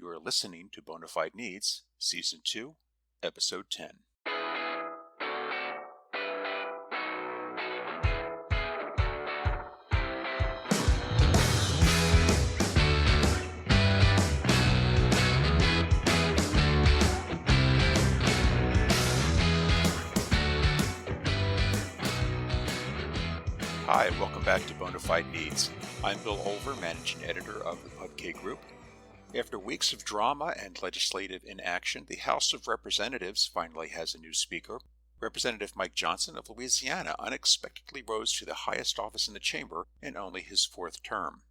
You are listening to Bona Fide Needs, Season 2, Episode 10. Hi, welcome back to Bona Fide Needs. I'm Bill Olver, Managing Editor of the PubK Group. After weeks of drama and legislative inaction, the House of Representatives finally has a new speaker. Representative Mike Johnson of Louisiana unexpectedly rose to the highest office in the chamber in only his fourth term.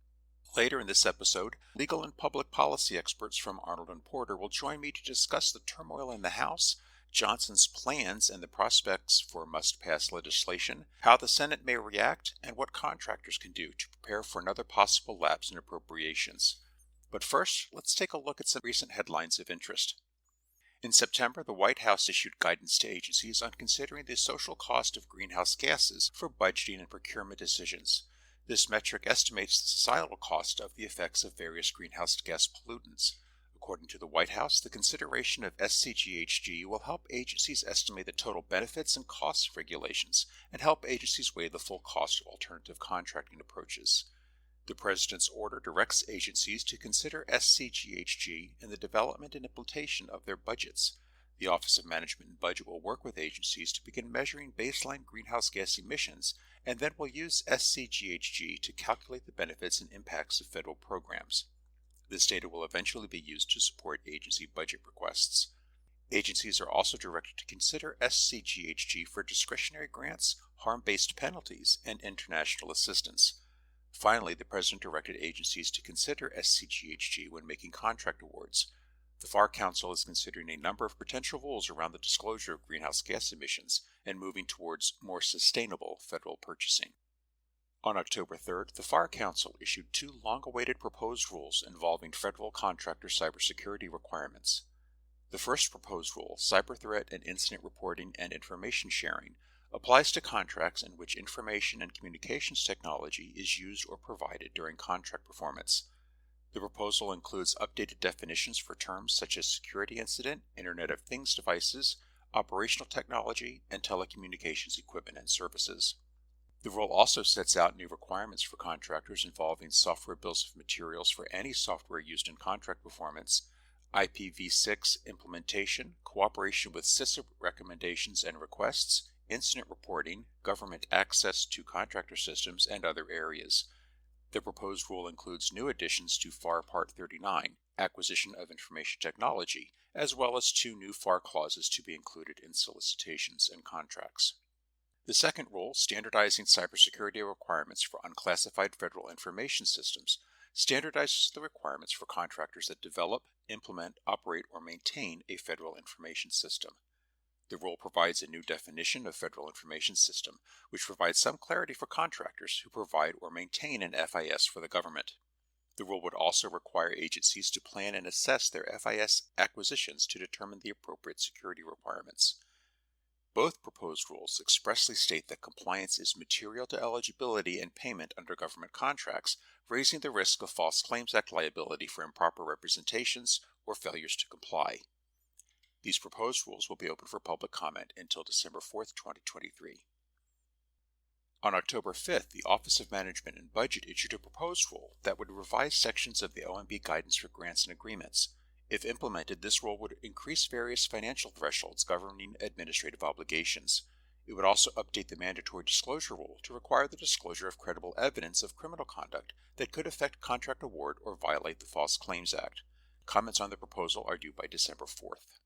Later in this episode, legal and public policy experts from Arnold and Porter will join me to discuss the turmoil in the House, Johnson's plans and the prospects for must-pass legislation, how the Senate may react, and what contractors can do to prepare for another possible lapse in appropriations. But first, let's take a look at some recent headlines of interest. In September, the White House issued guidance to agencies on considering the social cost of greenhouse gases for budgeting and procurement decisions. This metric estimates the societal cost of the effects of various greenhouse gas pollutants. According to the White House, the consideration of SCGHG will help agencies estimate the total benefits and costs of regulations and help agencies weigh the full cost of alternative contracting approaches. The President's order directs agencies to consider SCGHG in the development and implementation of their budgets. The Office of Management and Budget will work with agencies to begin measuring baseline greenhouse gas emissions and then will use SCGHG to calculate the benefits and impacts of federal programs. This data will eventually be used to support agency budget requests. Agencies are also directed to consider SCGHG for discretionary grants, harm-based penalties, and international assistance. Finally, the President directed agencies to consider SCGHG when making contract awards. The FAR Council is considering a number of potential rules around the disclosure of greenhouse gas emissions and moving towards more sustainable federal purchasing. On October 3rd, the FAR Council issued two long-awaited proposed rules involving federal contractor cybersecurity requirements. The first proposed rule, Cyber Threat and Incident Reporting and Information Sharing, applies to contracts in which information and communications technology is used or provided during contract performance. The proposal includes updated definitions for terms such as security incident, Internet of Things devices, operational technology, and telecommunications equipment and services. The rule also sets out new requirements for contractors involving software bills of materials for any software used in contract performance, IPv6 implementation, cooperation with CISA recommendations and requests, incident reporting, government access to contractor systems, and other areas. The proposed rule includes new additions to FAR Part 39, Acquisition of Information Technology, as well as two new FAR clauses to be included in solicitations and contracts. The second rule, Standardizing Cybersecurity Requirements for Unclassified Federal Information Systems, standardizes the requirements for contractors that develop, implement, operate, or maintain a federal information system. The rule provides a new definition of federal information system, which provides some clarity for contractors who provide or maintain an FIS for the government. The rule would also require agencies to plan and assess their FIS acquisitions to determine the appropriate security requirements. Both proposed rules expressly state that compliance is material to eligibility and payment under government contracts, raising the risk of False Claims Act liability for improper representations or failures to comply. These proposed rules will be open for public comment until December 4, 2023. On October 5th, the Office of Management and Budget issued a proposed rule that would revise sections of the OMB guidance for grants and agreements. If implemented, this rule would increase various financial thresholds governing administrative obligations. It would also update the mandatory disclosure rule to require the disclosure of credible evidence of criminal conduct that could affect contract award or violate the False Claims Act. Comments on the proposal are due by December 4th.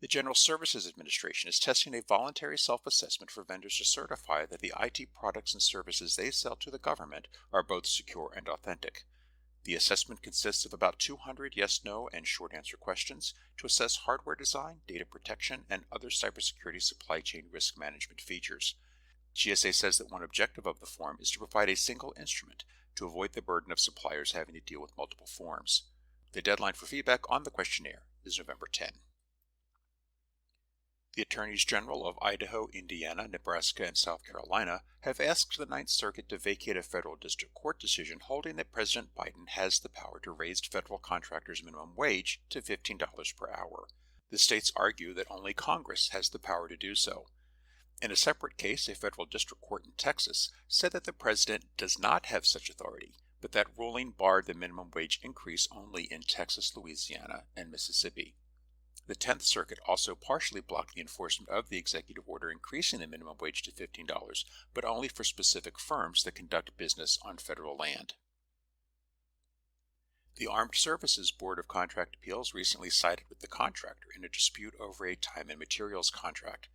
The General Services Administration is testing a voluntary self-assessment for vendors to certify that the IT products and services they sell to the government are both secure and authentic. The assessment consists of about 200 yes, no, and short answer questions to assess hardware design, data protection, and other cybersecurity supply chain risk management features. GSA says that one objective of the form is to provide a single instrument to avoid the burden of suppliers having to deal with multiple forms. The deadline for feedback on the questionnaire is November 10. The Attorneys General of Idaho, Indiana, Nebraska, and South Carolina have asked the Ninth Circuit to vacate a federal district court decision holding that President Biden has the power to raise federal contractors' minimum wage to $15 per hour. The states argue that only Congress has the power to do so. In a separate case, a federal district court in Texas said that the president does not have such authority, but that ruling barred the minimum wage increase only in Texas, Louisiana, and Mississippi. The 10th Circuit also partially blocked the enforcement of the executive order increasing the minimum wage to $15, but only for specific firms that conduct business on federal land. The Armed Services Board of Contract Appeals recently sided with the contractor in a dispute over a time and materials contract.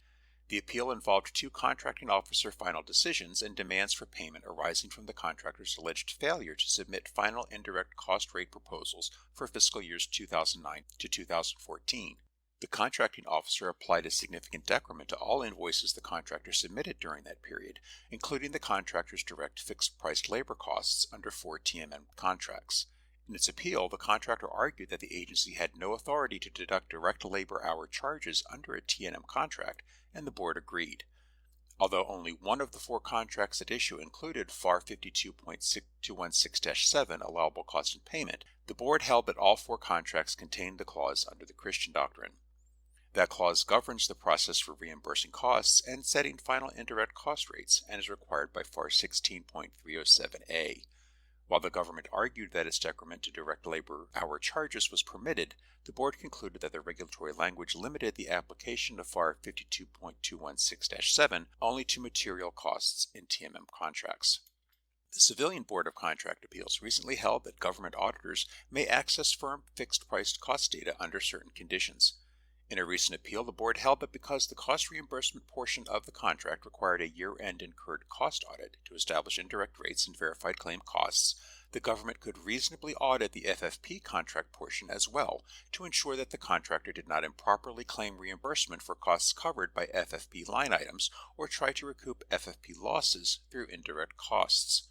The appeal involved two contracting officer final decisions and demands for payment arising from the contractor's alleged failure to submit final indirect cost rate proposals for fiscal years 2009 to 2014. The contracting officer applied a significant decrement to all invoices the contractor submitted during that period, including the contractor's direct fixed-priced labor costs under 4 TMM contracts. In its appeal, the contractor argued that the agency had no authority to deduct direct labor hour charges under a TNM contract, and the board agreed. Although only one of the 4 contracts at issue included FAR 52.216-7 allowable cost and payment, the board held that all 4 contracts contained the clause under the Christian doctrine. That clause governs the process for reimbursing costs and setting final indirect cost rates and is required by FAR 16.307A. While the government argued that its decrement to direct labor hour charges was permitted, the board concluded that the regulatory language limited the application of FAR 52.216-7 only to material costs in TMM contracts. The Civilian Board of Contract Appeals recently held that government auditors may access firm fixed-priced cost data under certain conditions. In a recent appeal, the board held that because the cost reimbursement portion of the contract required a year-end incurred cost audit to establish indirect rates and verified claim costs, the government could reasonably audit the FFP contract portion as well to ensure that the contractor did not improperly claim reimbursement for costs covered by FFP line items or try to recoup FFP losses through indirect costs.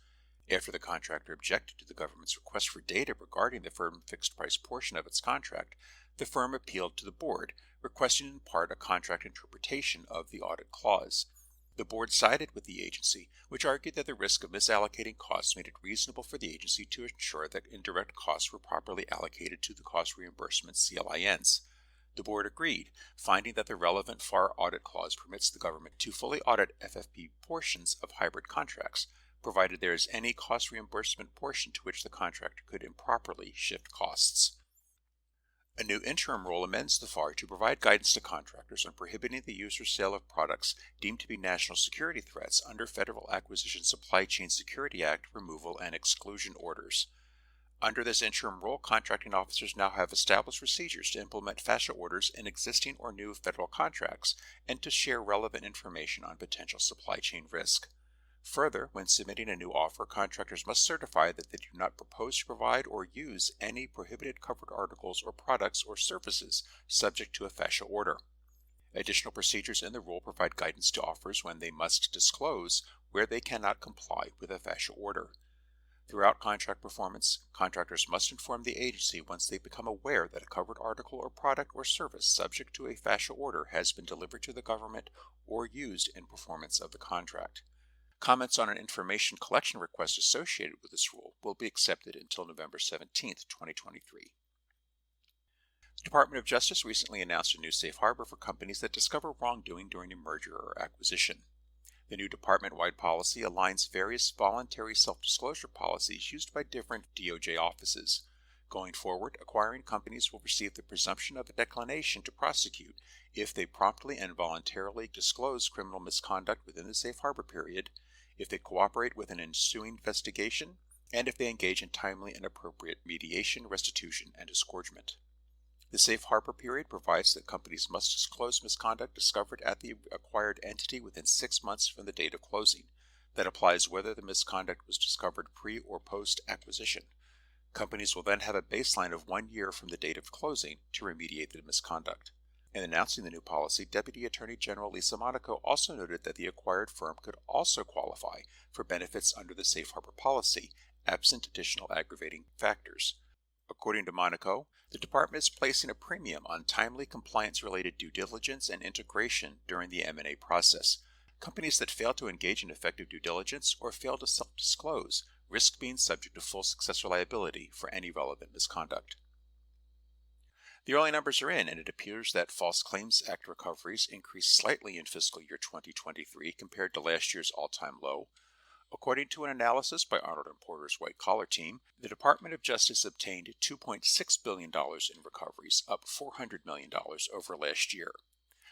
After the contractor objected to the government's request for data regarding the firm fixed-price portion of its contract, the firm appealed to the board, requesting in part a contract interpretation of the audit clause. The board sided with the agency, which argued that the risk of misallocating costs made it reasonable for the agency to ensure that indirect costs were properly allocated to the cost reimbursement CLINs. The board agreed, finding that the relevant FAR audit clause permits the government to fully audit FFP portions of hybrid contracts, provided there is any cost reimbursement portion to which the contractor could improperly shift costs. A new interim rule amends the FAR to provide guidance to contractors on prohibiting the use or sale of products deemed to be national security threats under Federal Acquisition Supply Chain Security Act removal and exclusion orders. Under this interim rule, contracting officers now have established procedures to implement FASA orders in existing or new federal contracts and to share relevant information on potential supply chain risk. Further, when submitting a new offer, contractors must certify that they do not propose to provide or use any prohibited covered articles or products or services subject to a FASA order. Additional procedures in the rule provide guidance to offers when they must disclose where they cannot comply with a FASA order. Throughout contract performance, contractors must inform the agency once they become aware that a covered article or product or service subject to a FASA order has been delivered to the government or used in performance of the contract. Comments on an information collection request associated with this rule will be accepted until November 17, 2023. The Department of Justice recently announced a new safe harbor for companies that discover wrongdoing during a merger or acquisition. The new department-wide policy aligns various voluntary self-disclosure policies used by different DOJ offices. Going forward, acquiring companies will receive the presumption of a declination to prosecute if they promptly and voluntarily disclose criminal misconduct within the safe harbor period, if they cooperate with an ensuing investigation, and if they engage in timely and appropriate mediation, restitution, and disgorgement. The safe harbor period provides that companies must disclose misconduct discovered at the acquired entity within 6 months from the date of closing. That applies whether the misconduct was discovered pre- or post-acquisition. Companies will then have a baseline of 1 year from the date of closing to remediate the misconduct. In announcing the new policy, Deputy Attorney General Lisa Monaco also noted that the acquired firm could also qualify for benefits under the safe harbor policy, absent additional aggravating factors. According to Monaco, the department is placing a premium on timely compliance-related due diligence and integration during the M&A process. Companies that fail to engage in effective due diligence or fail to self-disclose risk being subject to full successor liability for any relevant misconduct. The early numbers are in, and it appears that False Claims Act recoveries increased slightly in fiscal year 2023 compared to last year's all-time low. According to an analysis by Arnold and Porter's White Collar team, the Department of Justice obtained $2.6 billion in recoveries, up $400 million over last year.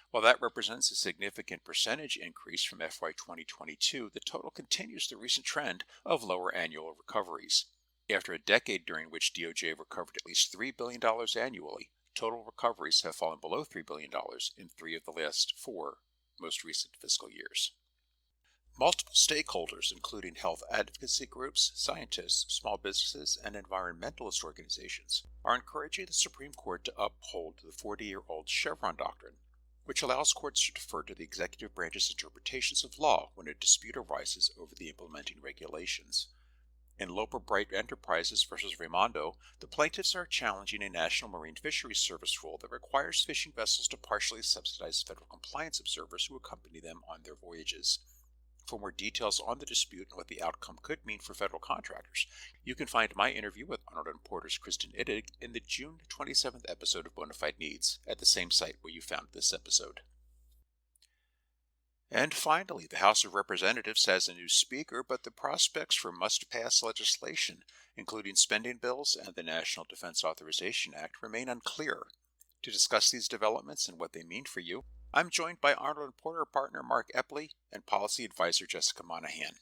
While that represents a significant percentage increase from FY 2022, the total continues the recent trend of lower annual recoveries. After a decade during which DOJ recovered at least $3 billion annually, total recoveries have fallen below $3 billion in 3 of the last 4 most recent fiscal years. Multiple stakeholders, including health advocacy groups, scientists, small businesses, and environmentalist organizations, are encouraging the Supreme Court to uphold the 40-year-old Chevron doctrine, which allows courts to defer to the executive branch's interpretations of law when a dispute arises over the implementing regulations. In Loper Bright Enterprises versus Raimondo, the plaintiffs are challenging a National Marine Fisheries Service rule that requires fishing vessels to partially subsidize federal compliance observers who accompany them on their voyages. For more details on the dispute and what the outcome could mean for federal contractors, you can find my interview with Arnold and Porter's Kristen Ittig in the June 27th episode of Bona Fide Needs at the same site where you found this episode. And finally, the House of Representatives has a new speaker, but the prospects for must-pass legislation, including spending bills and the National Defense Authorization Act, remain unclear. To discuss these developments and what they mean for you, I'm joined by Arnold and Porter partner Mark Epley and policy advisor Jessica Monahan.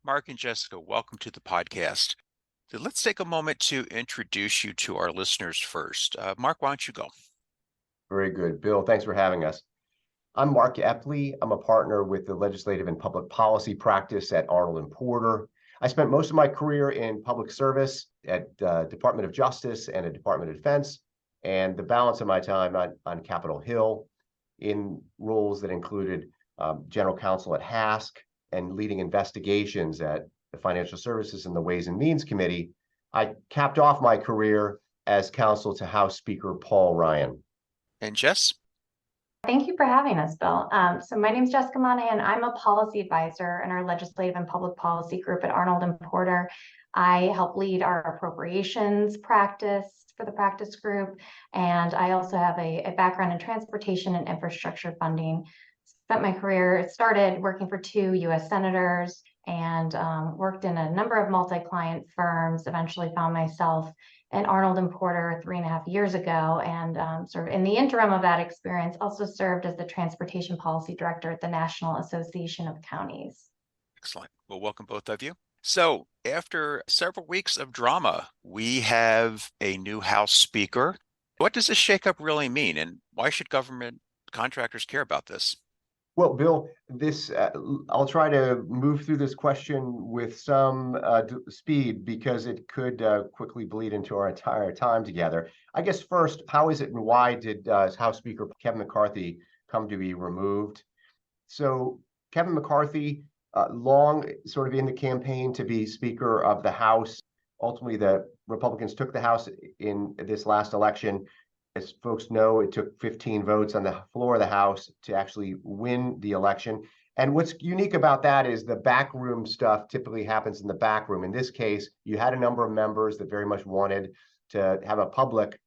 Mark and Jessica, welcome to the podcast. So let's take a moment to introduce you to our listeners first. Mark, why don't you go? Very good. Bill, thanks for having us. I'm Mark Epley. I'm a partner with the Legislative and Public Policy practice at Arnold and Porter. I spent most of my career in public service at Department of Justice and the Department of Defense, and the balance of my time on Capitol Hill in roles that included general counsel at HASC and leading investigations at the Financial Services and the Ways and Means Committee. I capped off my career as counsel to House Speaker Paul Ryan. And Jess? Thank you for having us, Bill. So my name is Jessica Monahan. I'm a policy advisor in our Legislative and Public Policy group at Arnold and Porter. I help lead our appropriations practice for the practice group, and I also have a background in transportation and infrastructure funding. Spent my career, started working for 2 U.S. senators and worked in a number of multi-client firms, eventually found myself at Arnold and Porter 3.5 years ago, and sort of in the interim of that experience, also served as the Transportation Policy Director at the National Association of Counties. Excellent. Well, welcome both of you. So after several weeks of drama, we have a new House Speaker. What does this shakeup really mean, and why should government contractors care about this? Well, Bill, I'll try to move through this question with some speed because it could quickly bleed into our entire time together. I guess first, how is it and why did House Speaker Kevin McCarthy come to be removed? So Kevin McCarthy, long sort of in the campaign to be Speaker of the House. Ultimately, the Republicans took the House in this last election. As folks know, it took 15 votes on the floor of the House to actually win the election. And what's unique about that is the backroom stuff typically happens in the back room. In this case, you had a number of members that very much wanted to have a public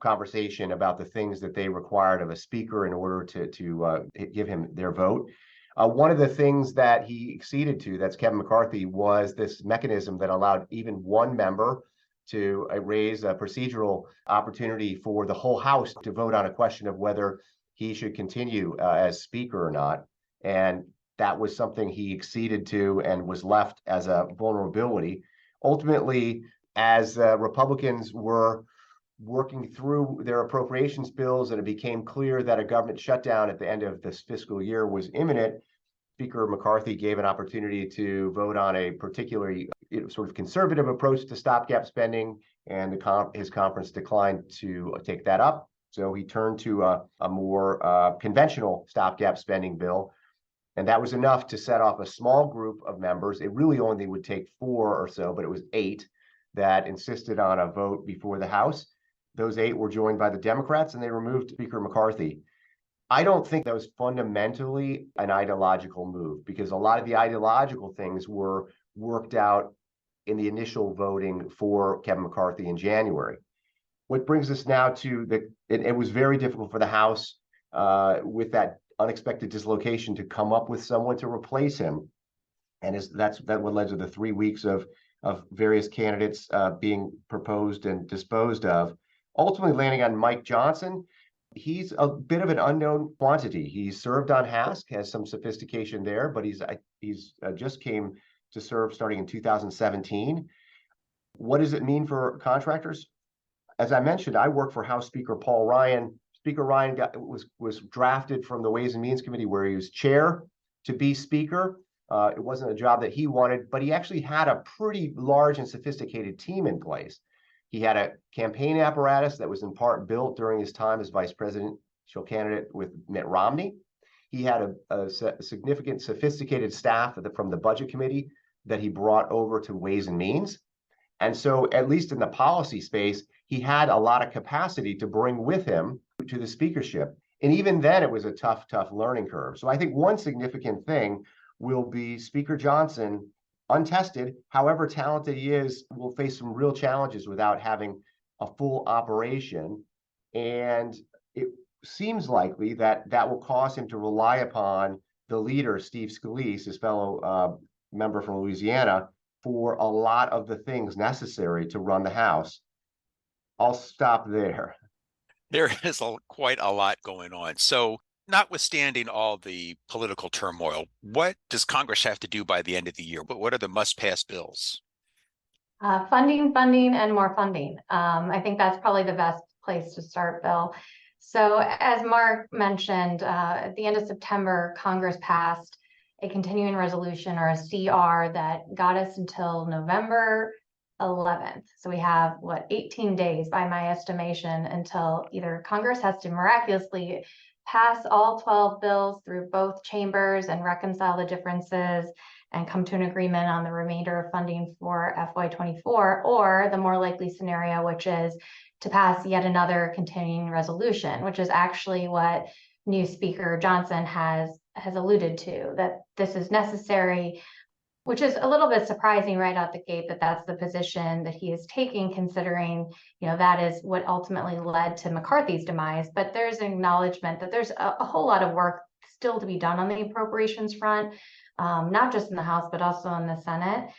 conversation about the things that they required of a speaker in order to give him their vote. One of the things that he acceded to, that's Kevin McCarthy, was this mechanism that allowed even one member to raise a procedural opportunity for the whole House to vote on a question of whether he should continue as Speaker or not. And that was something he acceded to and was left as a vulnerability. Ultimately, as Republicans were working through their appropriations bills and it became clear that a government shutdown at the end of this fiscal year was imminent, Speaker McCarthy gave an opportunity to vote on a particularly sort of conservative approach to stopgap spending, and his conference declined to take that up. So he turned to a more conventional stopgap spending bill, and that was enough to set off a small group of members. It really only would take 4 or so, but it was 8 that insisted on a vote before the House. Those 8 were joined by the Democrats, and they removed Speaker McCarthy. I don't think that was fundamentally an ideological move, because a lot of the ideological things were worked out in the initial voting for Kevin McCarthy in January. What brings us now to it was very difficult for the House with that unexpected dislocation to come up with someone to replace him. And that's what led to the 3 weeks of various candidates being proposed and disposed of, ultimately landing on Mike Johnson. He's a bit of an unknown quantity. He's served on HASC, has some sophistication there, but he's just came to serve starting in 2017. What does it mean for contractors? As I mentioned, I work for House Speaker Paul Ryan. Speaker Ryan was drafted from the Ways and Means Committee, where he was chair, to be speaker. It wasn't a job that he wanted, but he actually had a pretty large and sophisticated team in place. He had a campaign apparatus that was in part built during his time as vice presidential candidate with Mitt Romney. He had a significant, sophisticated staff from the Budget Committee that he brought over to Ways and Means. And so, at least in the policy space, he had a lot of capacity to bring with him to the speakership. And even then, it was a tough learning curve. So I think one significant thing will be Speaker Johnson, untested, however talented he is, will face some real challenges without having a full operation. And it seems likely that that will cause him to rely upon the leader, Steve Scalise, his fellow member from Louisiana, for a lot of the things necessary to run the House. I'll stop there. There is quite a lot going on. So, notwithstanding all the political turmoil, what does Congress have to do by the end of the year? But what are the must-pass bills? Funding, and more funding. I think that's probably the best place to start, Bill. So as Mark mentioned, at the end of September, Congress passed a continuing resolution, or a CR, that got us until November 11th. So we have, 18 days by my estimation, until either Congress has to miraculously pass all 12 bills through both chambers and reconcile the differences and come to an agreement on the remainder of funding for FY24, or the more likely scenario, which is to pass yet another continuing resolution, which is actually what new Speaker Johnson has alluded to, that this is necessary, which is a little bit surprising right out the gate that that's the position that he is taking, considering, that is what ultimately led to McCarthy's demise. But there's an acknowledgement that there's a whole lot of work still to be done on the appropriations front, not just in the House, but also in the Senate.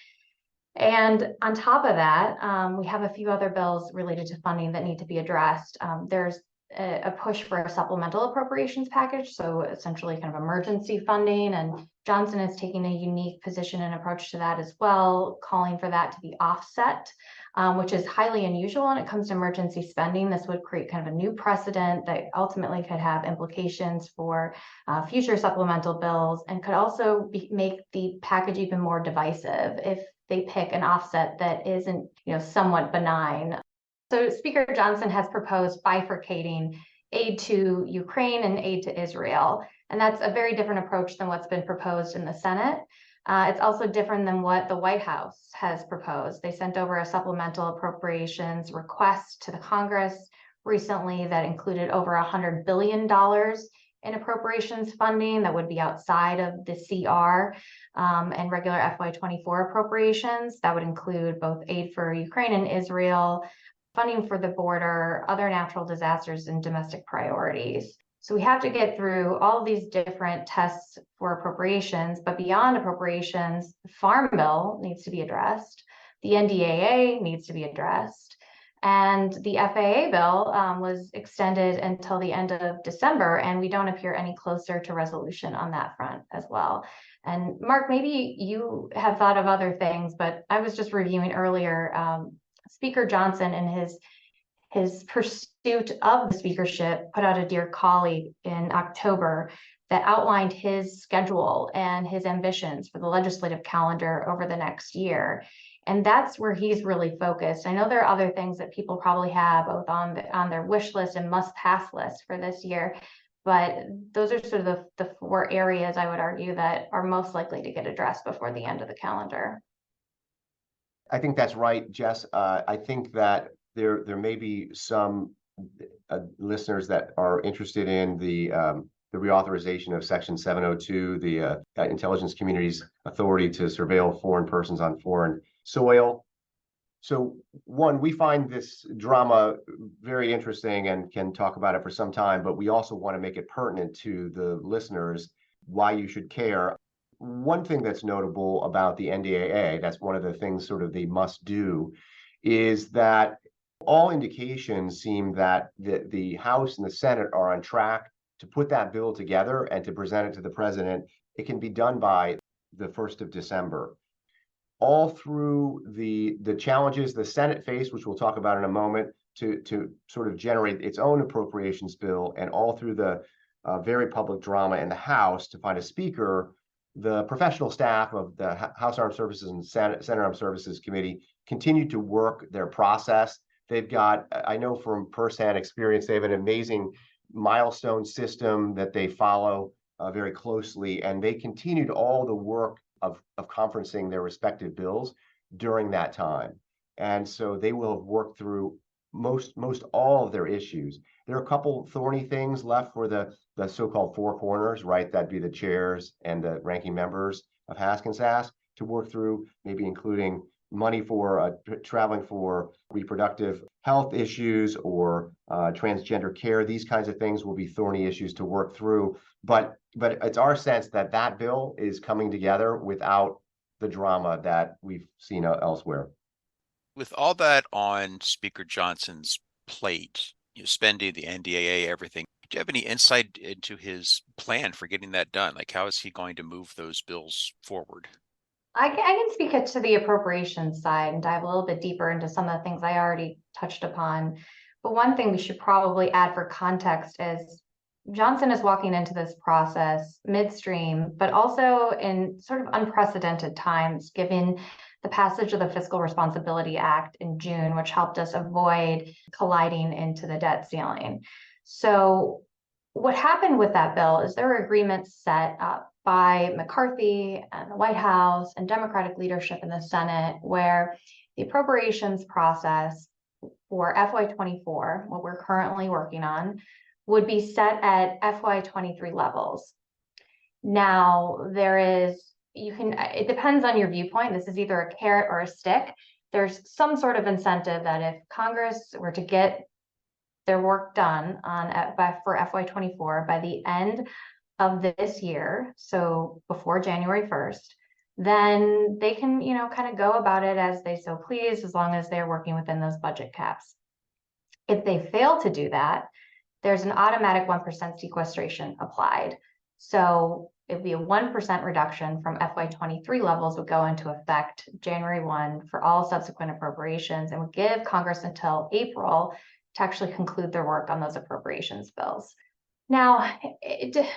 And on top of that, we have a few other bills related to funding that need to be addressed. There's a push for a supplemental appropriations package, so essentially kind of emergency funding, and Johnson is taking a unique position and approach to that as well, calling for that to be offset, which is highly unusual when it comes to emergency spending. This would create kind of a new precedent that ultimately could have implications for future supplemental bills, and could also make the package even more divisive if they pick an offset that isn't, somewhat benign. So Speaker Johnson has proposed bifurcating aid to Ukraine and aid to Israel. And that's a very different approach than what's been proposed in the Senate. It's also different than what the White House has proposed. They sent over a supplemental appropriations request to the Congress recently that included over $100 billion in appropriations funding that would be outside of the CR and regular FY24 appropriations. That would include both aid for Ukraine and Israel, funding for the border, other natural disasters, and domestic priorities. So we have to get through all of these different tests for appropriations, but beyond appropriations, the Farm Bill needs to be addressed, the NDAA needs to be addressed, and the FAA bill was extended until the end of December, and we don't appear any closer to resolution on that front as well. And Mark, maybe you have thought of other things, but I was just reviewing earlier, Speaker Johnson, in his pursuit of the speakership, put out a Dear Colleague in October that outlined his schedule and his ambitions for the legislative calendar over the next year. And that's where he's really focused. I know there are other things that people probably have both on their wish list and must-pass list for this year, but those are sort of the 4 areas, I would argue, that are most likely to get addressed before the end of the calendar. I think that's right, Jess. I think that there may be some listeners that are interested in the reauthorization of Section 702, the intelligence community's authority to surveil foreign persons on foreign soil. So one, we find this drama very interesting and can talk about it for some time, but we also want to make it pertinent to the listeners why you should care. One thing that's notable about the NDAA, that's one of the things sort of they must do, is that all indications seem that the House and the Senate are on track to put that bill together and to present it to the president. It can be done by the 1st of December. All through the challenges the Senate faced, which we'll talk about in a moment, to sort of generate its own appropriations bill, and all through the very public drama in the House to find a speaker, the professional staff of the House Armed Services and Senate Armed Services Committee continue to work their process. They've got, I know from firsthand experience, they have an amazing milestone system that they follow very closely, and they continued all the work of conferencing their respective bills during that time. And so they will have worked through most all of their issues. There are a couple thorny things left for the so-called four corners, right? That'd be the chairs and the ranking members of Happensass to work through, maybe including money for traveling for reproductive health issues or transgender care. These kinds of things will be thorny issues to work through. But it's our sense that that bill is coming together without the drama that we've seen elsewhere. With all that on Speaker Johnson's plate, spending, the NDAA, everything, do you have any insight into his plan for getting that done? Like, how is he going to move those bills forward? I can speak to the appropriations side and dive a little bit deeper into some of the things I already touched upon. But one thing we should probably add for context is Johnson is walking into this process midstream, but also in sort of unprecedented times, given the passage of the Fiscal Responsibility Act in June, which helped us avoid colliding into the debt ceiling. So what happened with that bill is there were agreements set up by McCarthy and the White House and Democratic leadership in the Senate, where the appropriations process for FY24, what we're currently working on, would be set at FY23 levels. Now, it depends on your viewpoint. This is either a carrot or a stick. There's some sort of incentive that if Congress were to get their work done for FY24 by the end of this year, so before January 1st, then they can, kind of go about it as they so please, as long as they're working within those budget caps. If they fail to do that, there's an automatic 1% sequestration applied. So it'd be a 1% reduction from FY23 levels would go into effect January 1 for all subsequent appropriations, and would give Congress until April to actually conclude their work on those appropriations bills. Now,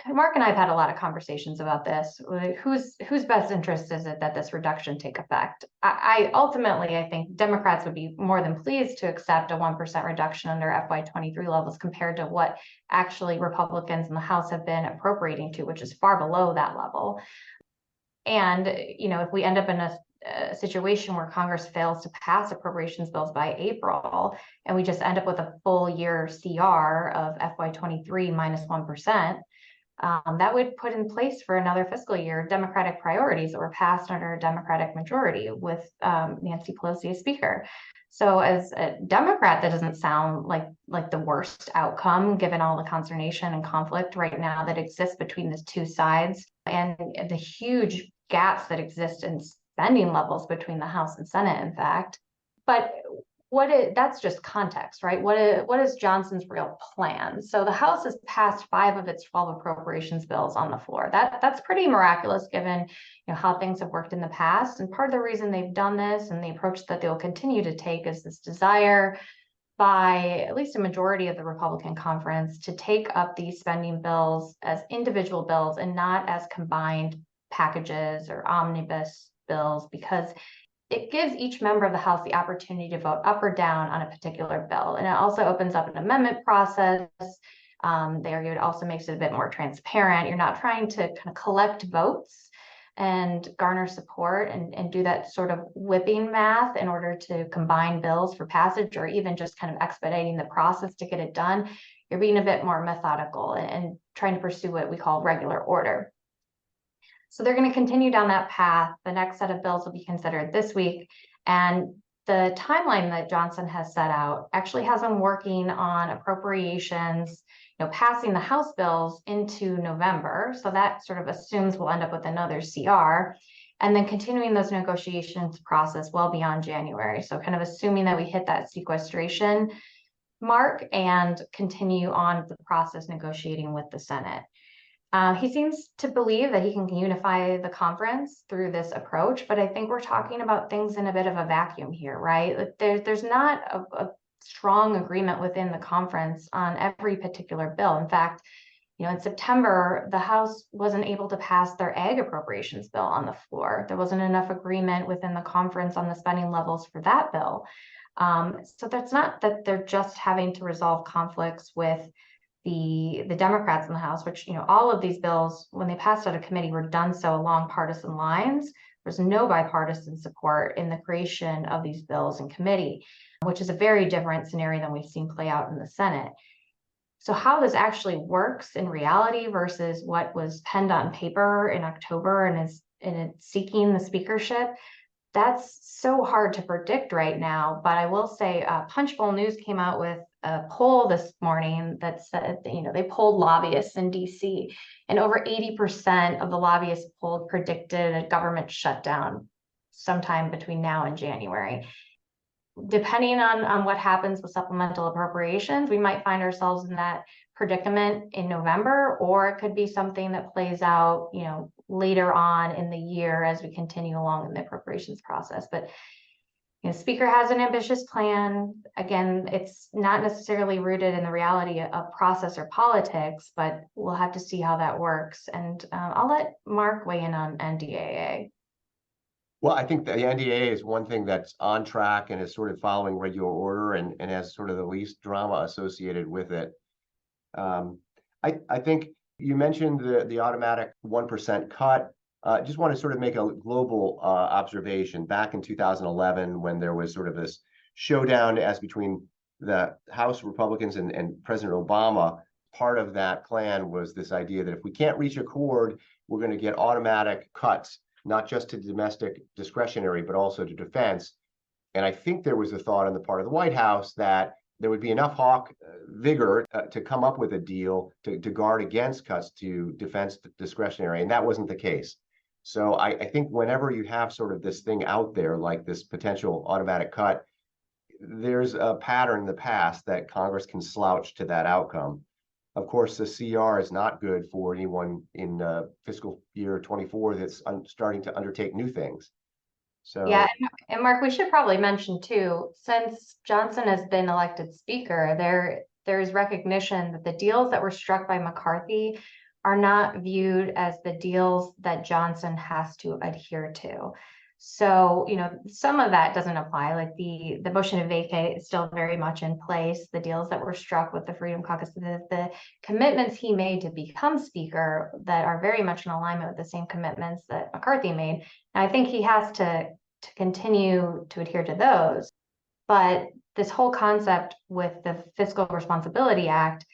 Mark and I have had a lot of conversations about this. Whose best interest is it that this reduction take effect? Ultimately, I think Democrats would be more than pleased to accept a 1% reduction under FY23 levels compared to what actually Republicans in the House have been appropriating to, which is far below that level. And, if we end up in a situation where Congress fails to pass appropriations bills by April, and we just end up with a full year CR of FY23 minus 1%, that would put in place for another fiscal year Democratic priorities that were passed under a Democratic majority with Nancy Pelosi as Speaker. So as a Democrat, that doesn't sound like the worst outcome, given all the consternation and conflict right now that exists between the two sides and the huge gaps that exist in spending levels between the House and Senate, in fact. But that's just context, right? What is Johnson's real plan? So the House has passed 5 of its 12 appropriations bills on the floor. That's pretty miraculous, given how things have worked in the past. And part of the reason they've done this, and the approach that they'll continue to take, is this desire by at least a majority of the Republican conference to take up these spending bills as individual bills and not as combined packages or omnibus bills, because it gives each member of the House the opportunity to vote up or down on a particular bill. And it also opens up an amendment process. It also makes it a bit more transparent. You're not trying to kind of collect votes and garner support and do that sort of whipping math in order to combine bills for passage, or even just kind of expediting the process to get it done, you're being a bit more methodical and trying to pursue what we call regular order. So they're going to continue down that path. The next set of bills will be considered this week. And the timeline that Johnson has set out actually has them working on appropriations, passing the House bills into November. So that sort of assumes we'll end up with another CR, and then continuing those negotiations process well beyond January. So kind of assuming that we hit that sequestration mark and continue on the process negotiating with the Senate. He seems to believe that he can unify the conference through this approach, but I think we're talking about things in a bit of a vacuum here, right? Like there's not a strong agreement within the conference on every particular bill. In fact, in September, the House wasn't able to pass their ag appropriations bill on the floor. There wasn't enough agreement within the conference on the spending levels for that bill. So that's not that they're just having to resolve conflicts with the Democrats in the House, which, all of these bills, when they passed out of committee, were done so along partisan lines. There's no bipartisan support in the creation of these bills in committee, which is a very different scenario than we've seen play out in the Senate. So how this actually works in reality versus what was penned on paper in October and it's seeking the speakership, that's so hard to predict right now. But I will say Punchbowl News came out with a poll this morning that said, they polled lobbyists in DC, and over 80% of the lobbyists polled predicted a government shutdown sometime between now and January. Depending on what happens with supplemental appropriations, we might find ourselves in that predicament in November, or it could be something that plays out, later on in the year as we continue along in the appropriations process. But Speaker has an ambitious plan. Again, it's not necessarily rooted in the reality of process or politics, but we'll have to see how that works. And I'll let Mark weigh in on NDAA. Well, I think the NDAA is one thing that's on track and is sort of following regular order and has sort of the least drama associated with it. I think you mentioned the automatic 1% cut. Just want to sort of make a global observation. Back in 2011, when there was sort of this showdown as between the House Republicans and President Obama, part of that plan was this idea that if we can't reach a accord, we're going to get automatic cuts, not just to domestic discretionary, but also to defense. And I think there was a thought on the part of the White House that there would be enough hawk vigor to come up with a deal to guard against cuts to defense discretionary, and that wasn't the case. So I think whenever you have sort of this thing out there, like this potential automatic cut, there's a pattern in the past that Congress can slouch to that outcome. Of course, the CR is not good for anyone in fiscal year 24 that's starting to undertake new things. So yeah, and Mark, we should probably mention too, since Johnson has been elected speaker, there's recognition that the deals that were struck by McCarthy are not viewed as the deals that Johnson has to adhere to. So, some of that doesn't apply, like the motion to vacate is still very much in place. The deals that were struck with the Freedom Caucus, the commitments he made to become speaker that are very much in alignment with the same commitments that McCarthy made. And I think he has to continue to adhere to those. But this whole concept with the Fiscal Responsibility Act,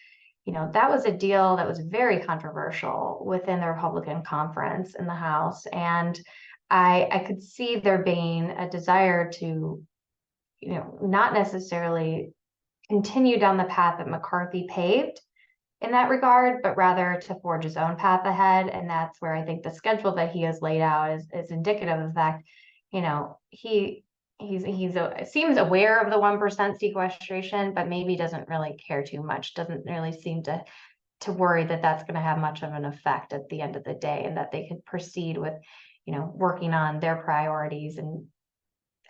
that was a deal that was very controversial within the Republican conference in the House. And I could see there being a desire to, not necessarily continue down the path that McCarthy paved in that regard, but rather to forge his own path ahead. And that's where I think the schedule that he has laid out is indicative of the fact, he seems aware of the 1% sequestration, but maybe doesn't really care too much, doesn't really seem to worry that that's going to have much of an effect at the end of the day, and that they could proceed with, working on their priorities. And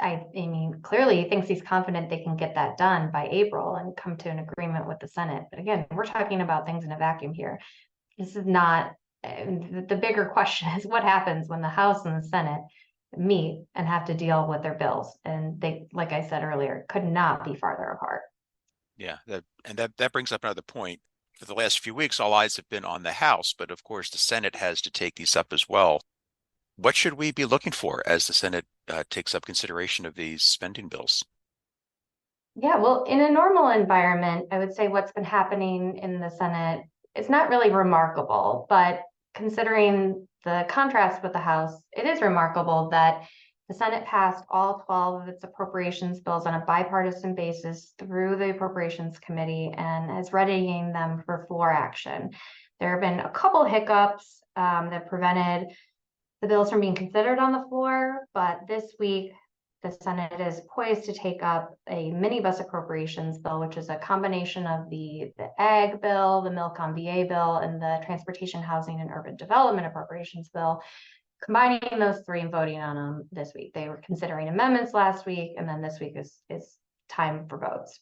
I mean, clearly he thinks he's confident they can get that done by April and come to an agreement with the Senate. But again, we're talking about things in a vacuum here. This is not, the bigger question is what happens when the House and the Senate meet and have to deal with their bills. And they, like I said earlier, could not be farther apart. Yeah, that brings up another point. For the last few weeks, all eyes have been on the House, but of course the Senate has to take these up as well. What should we be looking for as the Senate takes up consideration of these spending bills? Yeah, well, in a normal environment, I would say what's been happening in the Senate is not really remarkable, but considering the contrast with the House, it is remarkable that the Senate passed all 12 of its appropriations bills on a bipartisan basis through the Appropriations Committee and is readying them for floor action. There have been a couple hiccups that prevented the bills from being considered on the floor, but this week the Senate is poised to take up a minibus appropriations bill, which is a combination of the ag bill, the milk on VA bill, and the transportation, housing, and urban development appropriations bill, combining those three and voting on them this week. They were considering amendments last week, and then this week is time for votes.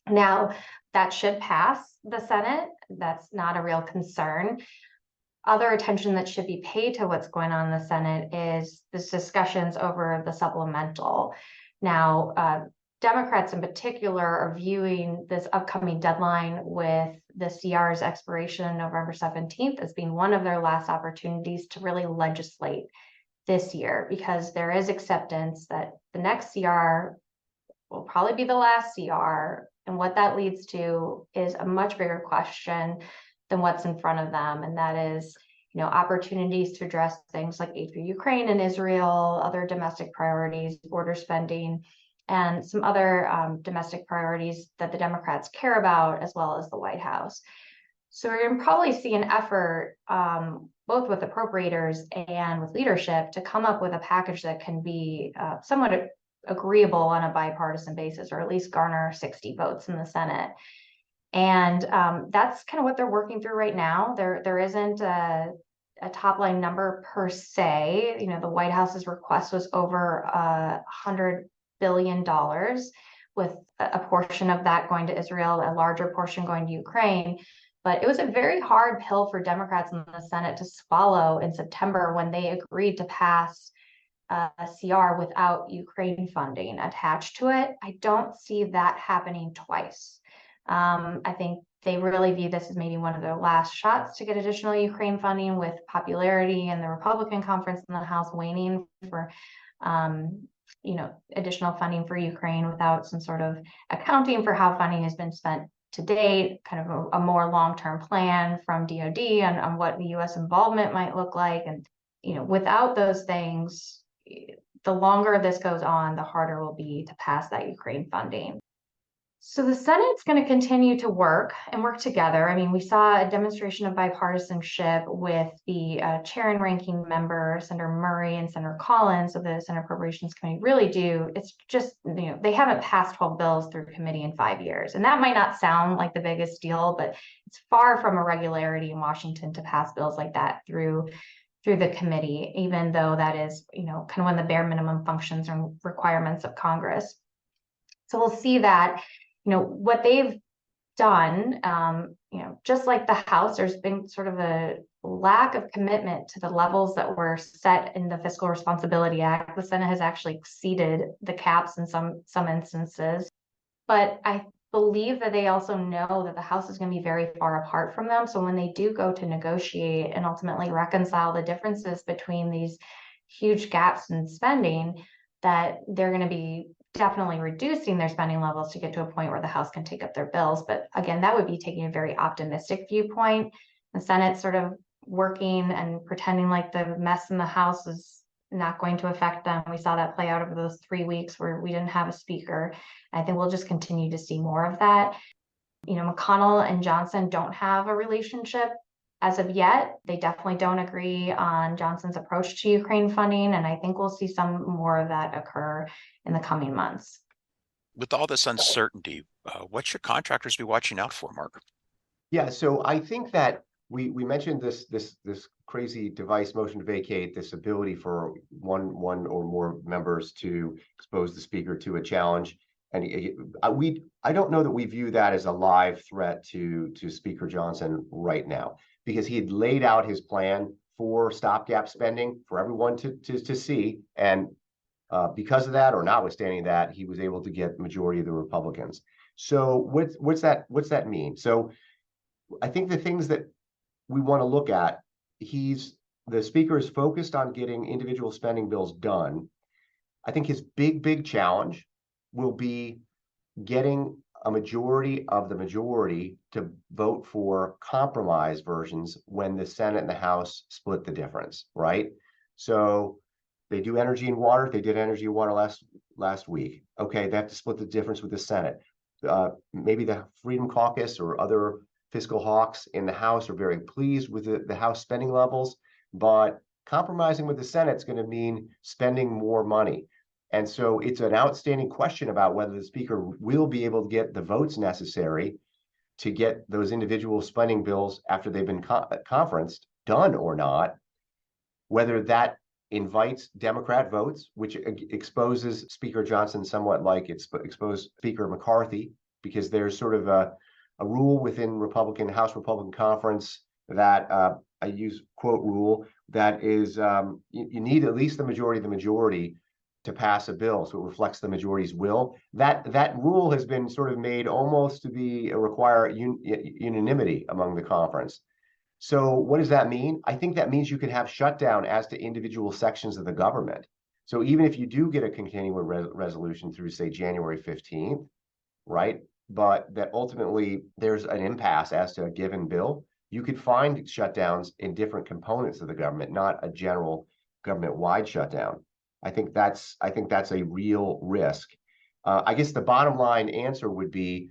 Now, that should pass the Senate. That's not a real concern. Other attention that should be paid to what's going on in the Senate is this discussions over the supplemental. Now, Democrats in particular are viewing this upcoming deadline with the CR's expiration November 17th as being one of their last opportunities to really legislate this year, because there is acceptance that the next CR will probably be the last CR. And what that leads to is a much bigger question than what's in front of them. And that is, opportunities to address things like aid for Ukraine and Israel, other domestic priorities, border spending, and some other domestic priorities that the Democrats care about, as well as the White House. So we're going to probably see an effort, both with appropriators and with leadership, to come up with a package that can be somewhat agreeable on a bipartisan basis, or at least garner 60 votes in the Senate. And that's kind of what they're working through right now. There isn't a top line number per se. The White House's request was over $100 billion, with a portion of that going to Israel, a larger portion going to Ukraine. But it was a very hard pill for Democrats in the Senate to swallow in September when they agreed to pass a CR without Ukraine funding attached to it. I don't see that happening twice. I think they really view this as maybe one of their last shots to get additional Ukraine funding, with popularity in the Republican conference in the House waning for, additional funding for Ukraine without some sort of accounting for how funding has been spent to date, kind of a more long-term plan from DOD on what the U.S. involvement might look like. And, without those things, the longer this goes on, the harder it will be to pass that Ukraine funding. So the Senate's going to continue to work together. I mean, we saw a demonstration of bipartisanship with the chair and ranking member, Senator Murray and Senator Collins of the Senate Appropriations Committee really do. It's just, they haven't passed 12 bills through committee in 5 years. And that might not sound like the biggest deal, but it's far from a regularity in Washington to pass bills like that through the committee, even though that is, kind of one of the bare minimum functions and requirements of Congress. So we'll see that. What they've done, just like the House, there's been sort of a lack of commitment to the levels that were set in the Fiscal Responsibility Act. The Senate has actually exceeded the caps in some instances. But I believe that they also know that the House is going to be very far apart from them. So when they do go to negotiate and ultimately reconcile the differences between these huge gaps in spending, that they're going to be definitely reducing their spending levels to get to a point where the House can take up their bills. But again, that would be taking a very optimistic viewpoint. The Senate sort of working and pretending like the mess in the House is not going to affect them. We saw that play out over those 3 weeks where we didn't have a speaker. I think we'll just continue to see more of that. McConnell and Johnson don't have a relationship as of yet. They definitely don't agree on Johnson's approach to Ukraine funding, and I think we'll see some more of that occur in the coming months. With all this uncertainty, what should contractors be watching out for, Mark? Yeah, so I think that we mentioned this crazy device motion to vacate, this ability for one or more members to expose the speaker to a challenge. And I don't know that we view that as a live threat to Speaker Johnson right now, because he had laid out his plan for stopgap spending for everyone to see. And because of that, or notwithstanding that, he was able to get the majority of the Republicans. So what's that mean? So I think the things that we want to look at, he's the Speaker is focused on getting individual spending bills done. I think his big challenge will be getting a majority of the majority to vote for compromise versions when the Senate and the House split the difference, right? So they do energy and water. They did energy and water last week. Okay, they have to split the difference with the Senate. Maybe the Freedom Caucus or other fiscal hawks in the House are very pleased with the House spending levels, but compromising with the Senate is going to mean spending more money. And so it's an outstanding question about whether the Speaker will be able to get the votes necessary to get those individual spending bills after they've been conferenced done or not, whether that invites Democrat votes, which exposes Speaker Johnson somewhat like it's exposed Speaker McCarthy, because there's sort of a rule within House Republican Conference that I use quote rule that is you need at least the majority of the majority to pass a bill, so it reflects the majority's will. That rule has been sort of made almost to be require unanimity among the conference. So what does that mean? I think that means you can have shutdown as to individual sections of the government. So even if you do get a continuing resolution through, say, January 15th, right? But that ultimately there's an impasse as to a given bill, you could find shutdowns in different components of the government, not a general government-wide shutdown. I think that's a real risk. I guess the bottom line answer would be,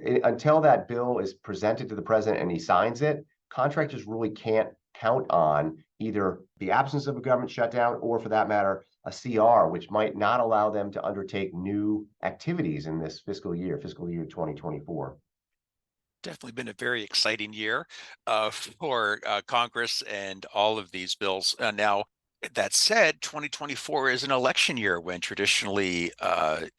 until that bill is presented to the president and he signs it, contractors really can't count on either the absence of a government shutdown or, for that matter, a CR, which might not allow them to undertake new activities in this fiscal year 2024. Definitely been a very exciting year for Congress and all of these bills. Now, that said, 2024 is an election year when traditionally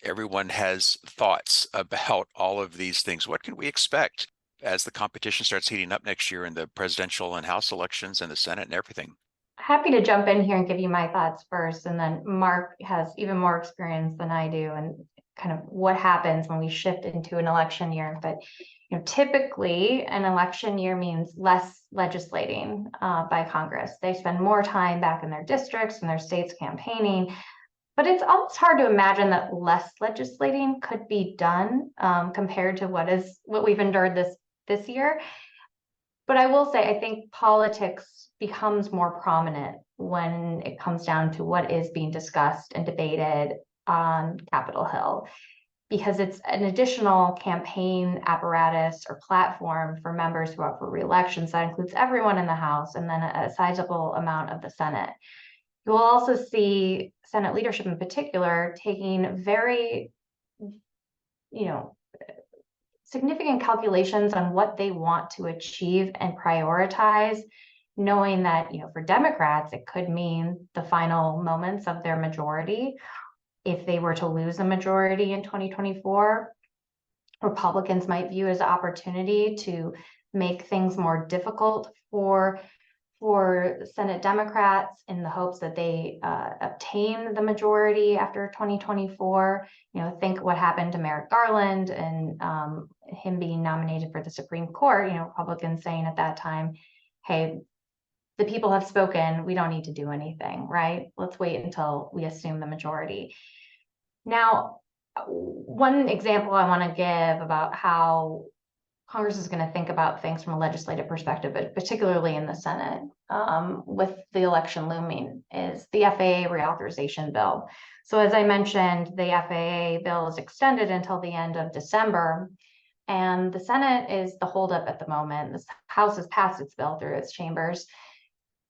everyone has thoughts about all of these things. What can we expect as the competition starts heating up next year in the presidential and House elections and the Senate and everything? Happy to jump in here and give you my thoughts first, and then Mark has even more experience than I do and kind of what happens when we shift into an election year. But typically an election year means less legislating by Congress. They spend more time back in their districts and their states campaigning, but it's almost hard to imagine that less legislating could be done compared to what we've endured this year. But I will say, I think politics becomes more prominent when it comes down to what is being discussed and debated on Capitol Hill, because it's an additional campaign apparatus or platform for members who are up for re-elections. That includes everyone in the House and then a sizable amount of the Senate. You will also see Senate leadership in particular taking very, significant calculations on what they want to achieve and prioritize, knowing that, for Democrats, it could mean the final moments of their majority. If they were to lose a majority in 2024, Republicans might view it as an opportunity to make things more difficult for Senate Democrats in the hopes that they obtain the majority after 2024. Think what happened to Merrick Garland and him being nominated for the Supreme Court. Republicans saying at that time, hey, the people have spoken, we don't need to do anything, right? Let's wait until we assume the majority. Now, one example I want to give about how Congress is going to think about things from a legislative perspective, but particularly in the Senate, with the election looming, is the FAA reauthorization bill. So as I mentioned, the FAA bill is extended until the end of December, and the Senate is the holdup at the moment. The House has passed its bill through its chambers,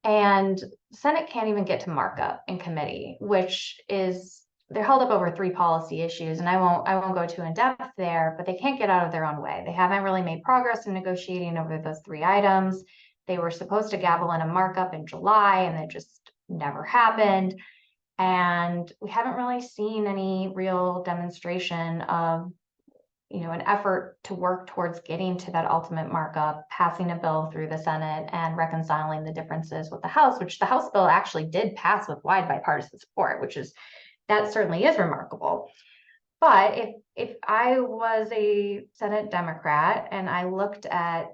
and the Senate can't even get to markup in committee, which is, they're held up over 3 policy issues, and I won't go too in depth there, but they can't get out of their own way. They haven't really made progress in negotiating over those 3 items. They were supposed to gavel in a markup in July, and it just never happened. And we haven't really seen any real demonstration of, an effort to work towards getting to that ultimate markup, passing a bill through the Senate and reconciling the differences with the House, which the House bill actually did pass with wide bipartisan support, that certainly is remarkable. But if I was a Senate Democrat and I looked at,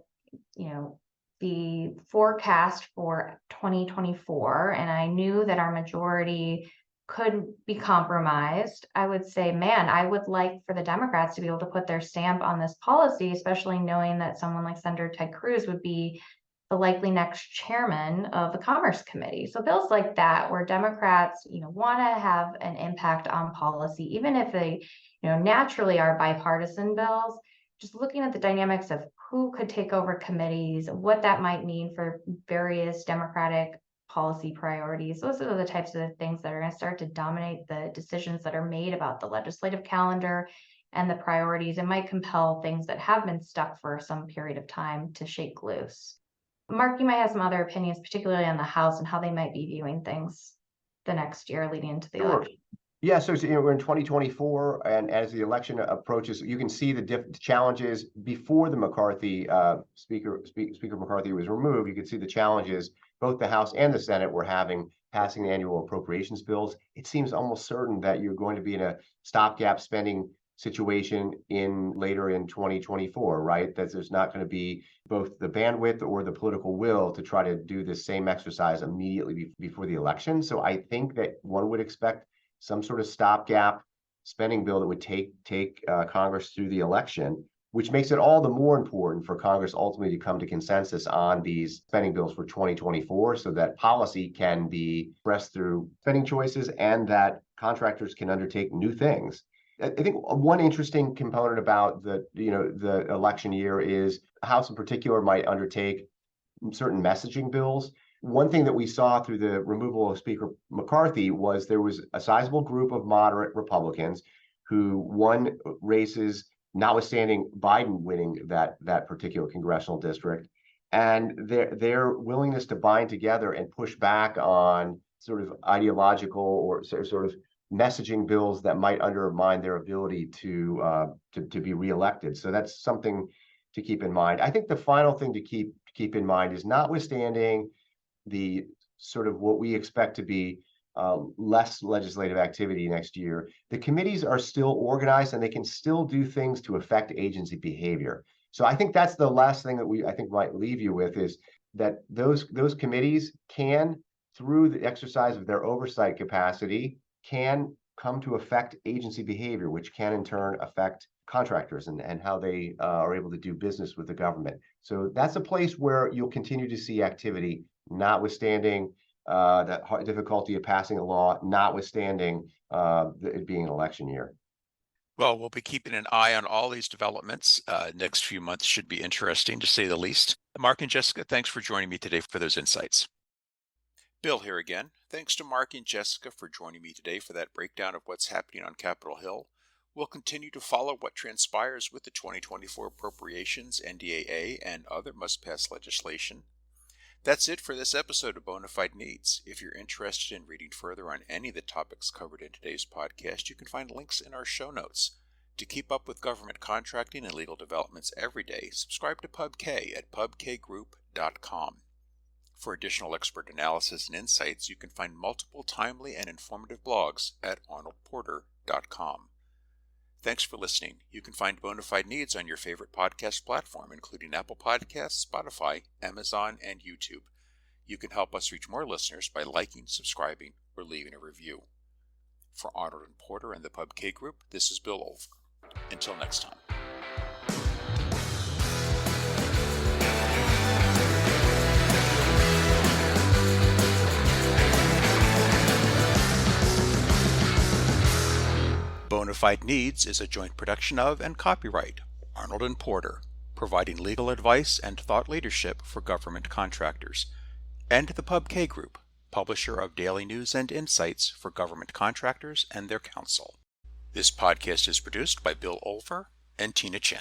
the forecast for 2024, and I knew that our majority could be compromised, I would say, man, I would like for the Democrats to be able to put their stamp on this policy, especially knowing that someone like Senator Ted Cruz would be the likely next chairman of the Commerce Committee. So bills like that, where Democrats, want to have an impact on policy, even if they, naturally are bipartisan bills, just looking at the dynamics of who could take over committees, what that might mean for various Democratic policy priorities. Those are the types of things that are going to start to dominate the decisions that are made about the legislative calendar and the priorities, and might compel things that have been stuck for some period of time to shake loose. Mark, you might have some other opinions, particularly on the House and how they might be viewing things the next year leading into the election. Yeah, so we're in 2024, and as the election approaches, you can see the challenges before the McCarthy Speaker McCarthy was removed. You can see the challenges both the House and the Senate were having passing the annual appropriations bills. It seems almost certain that you're going to be in a stopgap spending situation later in 2024, right? That there's not going to be both the bandwidth or the political will to try to do this same exercise immediately before the election. So I think that one would expect some sort of stopgap spending bill that would take Congress through the election, which makes it all the more important for Congress ultimately to come to consensus on these spending bills for 2024 so that policy can be expressed through spending choices and that contractors can undertake new things. I think one interesting component about the election year is the House in particular might undertake certain messaging bills. One thing that we saw through the removal of Speaker McCarthy was there was a sizable group of moderate Republicans who won races, notwithstanding Biden winning that particular congressional district, and their willingness to bind together and push back on sort of ideological or sort of messaging bills that might undermine their ability to be reelected. So that's something to keep in mind. I think the final thing to keep in mind is, notwithstanding the sort of what we expect to be less legislative activity next year, the committees are still organized and they can still do things to affect agency behavior. So I think that's the last thing that I think might leave you with, is that those committees can, through the exercise of their oversight capacity, can come to affect agency behavior, which can in turn affect contractors and how they are able to do business with the government. So that's a place where you'll continue to see activity, notwithstanding the difficulty of passing a law, notwithstanding it being an election year. Well, we'll be keeping an eye on all these developments. Next few months should be interesting, to say the least. Mark and Jessica, thanks for joining me today for those insights. Bill here again. Thanks to Mark and Jessica for joining me today for that breakdown of what's happening on Capitol Hill. We'll continue to follow what transpires with the 2024 appropriations, NDAA, and other must-pass legislation. That's it for this episode of Bona Fide Needs. If you're interested in reading further on any of the topics covered in today's podcast, you can find links in our show notes. To keep up with government contracting and legal developments every day, subscribe to PubK at pubkgroup.com. For additional expert analysis and insights, you can find multiple timely and informative blogs at arnoldporter.com. Thanks for listening. You can find Bona Fide Needs on your favorite podcast platform, including Apple Podcasts, Spotify, Amazon, and YouTube. You can help us reach more listeners by liking, subscribing, or leaving a review. For Arnold and Porter and the PubK Group, this is Bill Over. Until next time. Bona Fide Needs is a joint production of and copyright Arnold and Porter, providing legal advice and thought leadership for government contractors, and the PubK Group, publisher of daily news and insights for government contractors and their counsel. This podcast is produced by Bill Olver and Tina Chin.